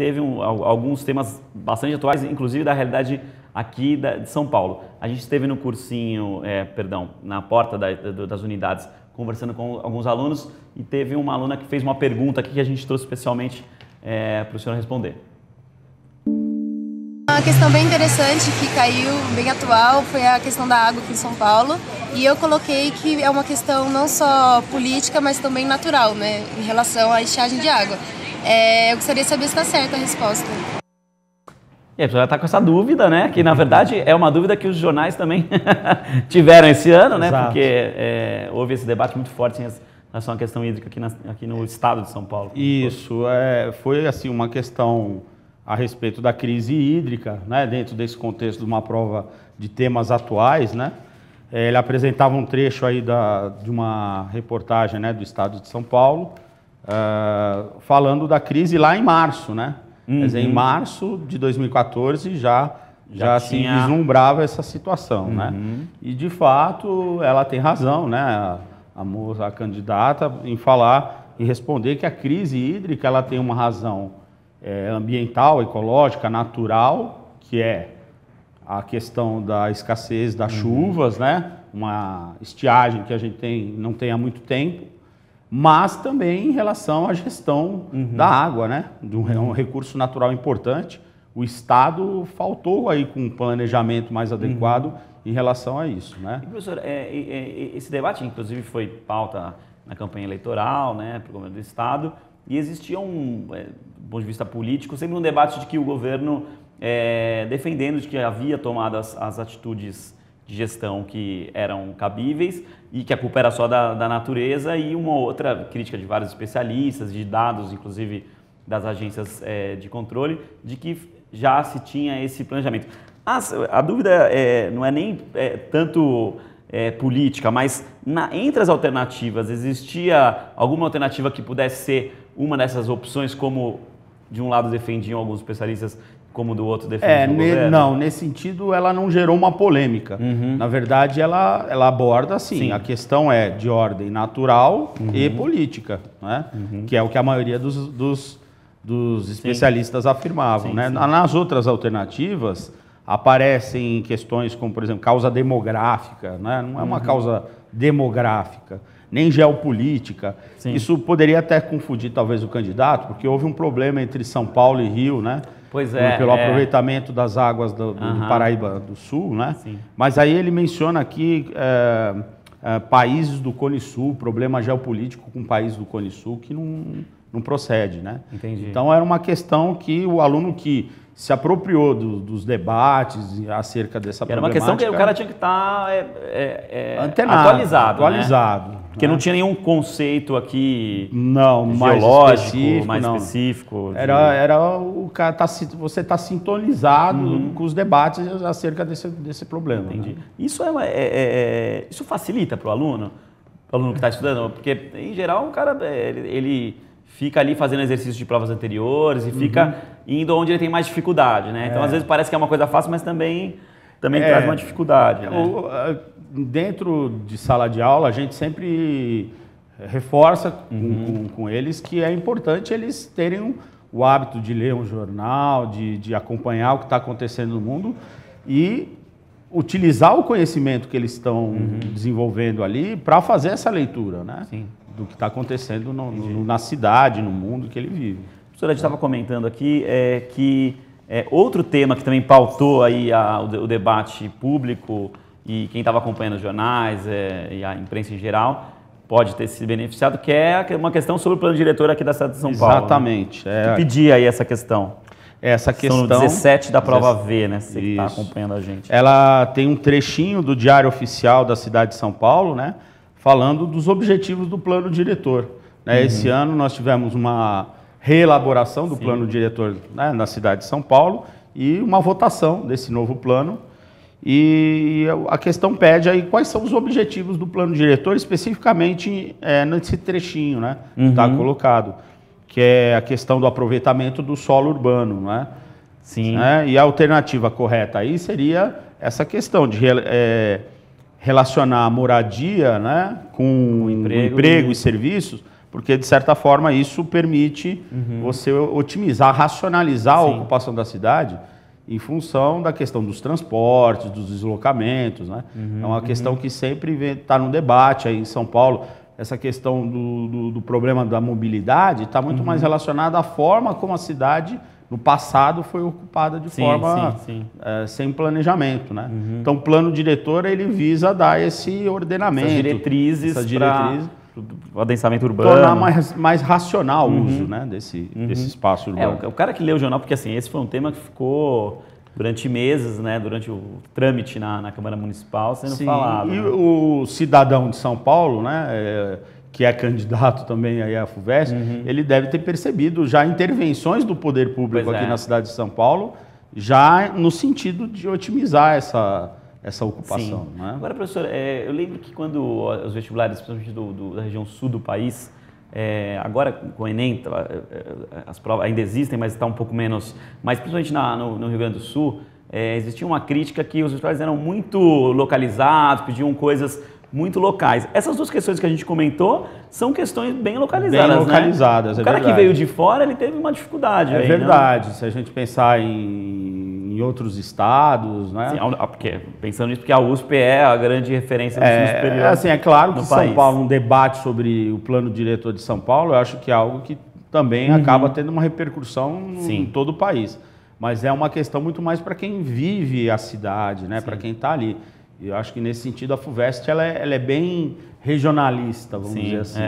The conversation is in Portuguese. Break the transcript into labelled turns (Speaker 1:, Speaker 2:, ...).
Speaker 1: teve alguns temas bastante atuais, inclusive da realidade aqui de São Paulo. A gente esteve no cursinho, na porta das unidades, conversando com alguns alunos, e teve uma aluna que fez uma pergunta aqui que a gente trouxe especialmente para o senhor responder.
Speaker 2: Uma questão bem interessante que caiu, bem atual, foi a questão da água aqui em São Paulo. E eu coloquei que é uma questão não só política, mas também natural, né, em relação à estiagem de água. Eu gostaria de saber se está certa a resposta.
Speaker 1: E a pessoa está com essa dúvida, né? Que na verdade é uma dúvida que os jornais também tiveram esse ano, né?
Speaker 3: Exato.
Speaker 1: Porque houve esse debate muito forte em relação à questão hídrica aqui no estado de São Paulo.
Speaker 3: Isso, foi assim uma questão a respeito da crise hídrica, né? Dentro desse contexto de uma prova de temas atuais, né? Ele apresentava um trecho aí de uma reportagem, né, do estado de São Paulo, falando da crise lá em março, né? Quer dizer, em março de 2014 já se vislumbrava essa situação, né? E de fato ela tem razão, né? A candidata em falar e responder que a crise hídrica ela tem uma razão ambiental, ecológica, natural, que é a questão da escassez das chuvas, né? Uma estiagem que a gente não tem há muito tempo, mas também em relação à gestão da água, né? É um recurso natural importante. O Estado faltou aí com um planejamento mais adequado em relação a isso, né?
Speaker 1: E, professor, esse debate, inclusive, foi pauta na campanha eleitoral, né, para o governo do Estado, e existia do ponto de vista político, sempre um debate de que o governo, defendendo de que havia tomado as atitudes de gestão que eram cabíveis e que a culpa era só da natureza, e uma outra crítica de vários especialistas, de dados, inclusive das agências de controle, de que já se tinha esse planejamento. A dúvida não é nem tanto política, mas entre as alternativas, existia alguma alternativa que pudesse ser uma dessas opções, como de um lado defendiam alguns especialistas, como do outro defendiam o governo?
Speaker 3: Não, nesse sentido ela não gerou uma polêmica. Na verdade ela aborda assim, a questão é de ordem natural e política, né? Que é o que a maioria dos especialistas afirmavam, né? Nas outras alternativas aparecem questões como, por exemplo, causa demográfica, né? Não é uma causa demográfica, nem geopolítica. Isso poderia até confundir talvez o candidato, porque houve um problema entre São Paulo e Rio, né?
Speaker 1: Pois é.
Speaker 3: Pelo aproveitamento das águas do Paraíba do Sul, né? Mas aí ele menciona aqui países do Cone Sul, problema geopolítico com países do Cone Sul que não procede, né?
Speaker 1: Entendi.
Speaker 3: Então era uma questão que o aluno que se apropriou dos debates acerca dessa problemática... Era uma questão que
Speaker 1: o cara tinha que estar
Speaker 3: antenado,
Speaker 1: atualizado, né? Porque não tinha nenhum conceito aqui
Speaker 3: mais
Speaker 1: específico.
Speaker 3: Era o cara você está sintonizado com os debates acerca desse problema.
Speaker 1: Entendi. Né? Isso isso facilita para o aluno que está estudando? Porque, em geral, o cara ele fica ali fazendo exercícios de provas anteriores e fica indo onde ele tem mais dificuldade, né? Então, às vezes parece que é uma coisa fácil, mas também traz uma dificuldade, né?
Speaker 3: Dentro de sala de aula, a gente sempre reforça com eles que é importante eles terem o hábito de ler um jornal, de acompanhar o que está acontecendo no mundo e utilizar o conhecimento que eles estão desenvolvendo ali para fazer essa leitura, né?
Speaker 1: Sim.
Speaker 3: Do que está acontecendo na cidade, no mundo que ele vive.
Speaker 1: Professor, a gente estava comentando aqui que outro tema que também pautou aí o debate público e quem estava acompanhando os jornais e a imprensa em geral pode ter se beneficiado, que é uma questão sobre o plano diretor aqui da cidade de São Paulo.
Speaker 3: Exatamente.
Speaker 1: Né? Que pedia aí essa questão.
Speaker 3: Essa questão...
Speaker 1: São no 17 da prova V, né? Você que está acompanhando a gente.
Speaker 3: Ela tem um trechinho do Diário Oficial da cidade de São Paulo, né? Falando dos objetivos do plano diretor. Né? Esse ano nós tivemos uma reelaboração do plano diretor, né, na cidade de São Paulo e uma votação desse novo plano. E a questão pede aí quais são os objetivos do plano diretor, especificamente nesse trechinho, né, que está colocado, que é a questão do aproveitamento do solo urbano. Né?
Speaker 1: Sim.
Speaker 3: Né? E a alternativa correta aí seria essa questão de relacionar a moradia, né, com emprego e serviços, porque de certa forma isso permite você otimizar, racionalizar a ocupação da cidade em função da questão dos transportes, dos deslocamentos, né? É uma questão que sempre está no debate aí em São Paulo. Essa questão do problema da mobilidade está muito mais relacionada à forma como a cidade, no passado, foi ocupada de forma sem planejamento, né? Então, o plano diretor, ele visa dar esse ordenamento.
Speaker 1: Essas diretrizes para o adensamento urbano.
Speaker 3: Tornar mais racional o uso, né, desse espaço urbano.
Speaker 1: O cara que lê o jornal, porque assim, esse foi um tema que ficou durante meses, né, durante o trâmite na Câmara Municipal sendo falado.
Speaker 3: E o cidadão de São Paulo, né, que é candidato também aí à FUVEST, ele deve ter percebido já intervenções do poder público aqui na cidade de São Paulo, já no sentido de otimizar essa ocupação. Né?
Speaker 1: Agora, professor, eu lembro que quando os vestibulares, principalmente da região sul do país, agora com o Enem, as provas ainda existem, mas está um pouco menos, mas principalmente no Rio Grande do Sul, existia uma crítica que os vestibulares eram muito localizados, pediam coisas muito locais. Essas duas questões que a gente comentou são questões bem localizadas.
Speaker 3: Bem localizadas,
Speaker 1: né? O cara que veio de fora, ele teve uma dificuldade.
Speaker 3: É verdade. Né? Se a gente pensar em outros estados, né?
Speaker 1: Sim, porque, pensando nisso, porque a USP é a grande referência do ensino superior.
Speaker 3: Assim, é claro que São
Speaker 1: país.
Speaker 3: Paulo, um debate sobre o plano diretor de São Paulo, eu acho que é algo que também acaba tendo uma repercussão em todo o país. Mas é uma questão muito mais para quem vive a cidade, né? Para quem está ali. Eu acho que nesse sentido a FUVEST ela é bem regionalista, vamos dizer assim.